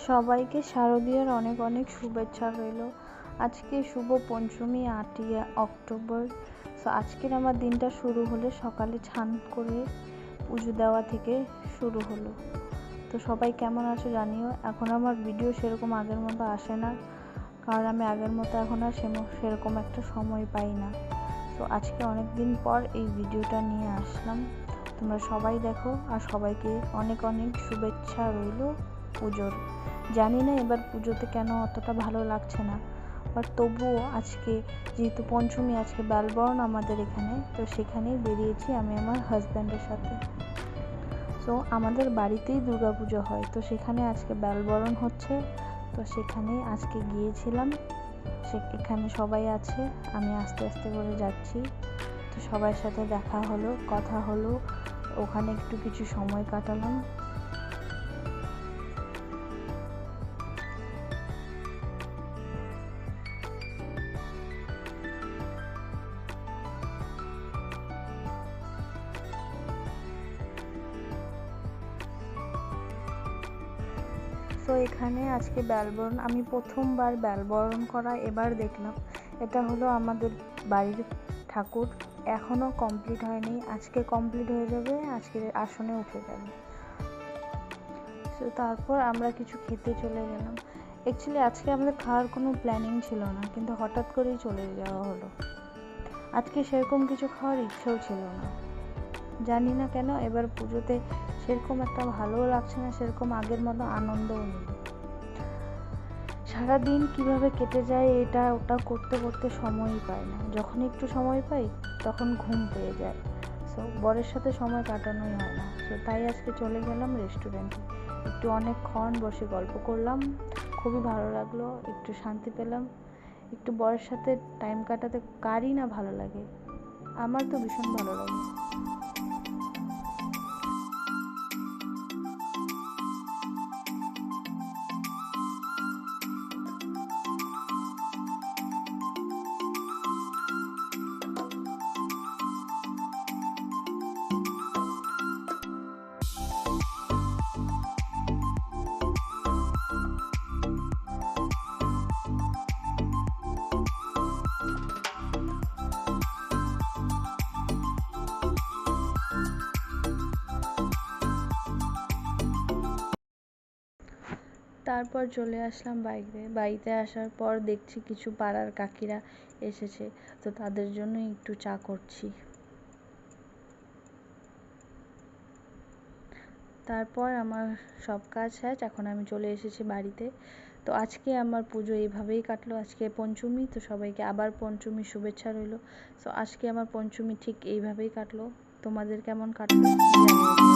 সবাইকে শারদীয়ার অনেক অনেক শুভেচ্ছা রইল। আজকে শুভ পঞ্চমী, 8ই অক্টোবর। সো আজকের আমার দিনটা শুরু হলো সকালে স্নান করে পুজো দেওয়া থেকে শুরু হলো। তো সবাই কেমন আছো জানিও। এখন আমার ভিডিও সেরকম আগের মতো আসে না, কারণ আমি আগের মতো এখন আর সেরকম একটা সময় পাই না। তো আজকে অনেক দিন পর এই ভিডিওটা নিয়ে আসলাম। তোমরা সবাই দেখো আর সবাইকে অনেক অনেক শুভেচ্ছা রইল পুজোর। জানি না এবার পুজোতে কেন অতটা ভালো লাগছে না, বাট তবুও আজকে যেহেতু পঞ্চমী, আজকে বেলবরণ আমাদের এখানে, তো সেখানেই বেরিয়েছি আমি আমার হাজব্যান্ডের সাথে। সো আমাদের বাড়িতেই দুর্গাপুজো হয়, তো সেখানে আজকে বেলবরণ হচ্ছে, তো সেখানে আজকে গিয়েছিলাম। এখানে সবাই আছে, আমি আস্তে আস্তে করে যাচ্ছি। তো সবার সাথে দেখা হলো, কথা হলো, ওখানে একটু কিছু সময় কাটালাম। তো এখানে আজকে বেলবরণ, আমি প্রথমবার বেলবরণ করা এবার দেখলাম। এটা হলো আমাদের বাড়ির ঠাকুর, এখনও কমপ্লিট হয়নি, আজকে কমপ্লিট হয়ে যাবে, আজকে আসনে উঠে যাবে। তো তারপর আমরা কিছু খেতে চলে গেলাম। অ্যাকচুয়ালি আজকে আমাদের খাওয়ার কোনো প্ল্যানিং ছিল না, কিন্তু হঠাৎ করেই চলে যাওয়া হলো। আজকে সেরকম কিছু খাওয়ার ইচ্ছেও ছিল না, জানি না কেন এবার পুজোতে সেরকম একটা ভালোও লাগছে না, সেরকম আগের মতো আনন্দও নেই। সারাদিন কিভাবে কেটে যায় এটা ওটা করতে করতে সময়ই পাই না, যখন একটু সময় পাই তখন ঘুম পেয়ে যায়। সো বরের সাথে সময় কাটানোই হয় না। সো তাই আজকে চলে গেলাম রেস্টুরেন্টে, একটু অনেকক্ষণ বসে গল্প করলাম, খুবই ভালো লাগলো, একটু শান্তি পেলাম। একটু বরের সাথে টাইম কাটাতে কারই না ভালো লাগে, আমার তো ভীষণ ভালো লাগে। তারপর চলে আসলাম বাড়িতে আসার পর দেখছি কিছু পাড়ার কাকিরা এসেছে, তো তাদের জন্য একটু চা করছি। তারপর আমার সব কাজ শেষ, এখন আমি চলে এসেছি বাড়িতে। তো আজকে আমার পুজো এইভাবেই কাটলো। আজকে পঞ্চমী, তো সবাইকে আবার পঞ্চমীর শুভেচ্ছা রইল। সো আজকে আমার পঞ্চমী ঠিক এইভাবেই কাটলো। তোমাদের কেমন কাটলো জানিয়ে দিও।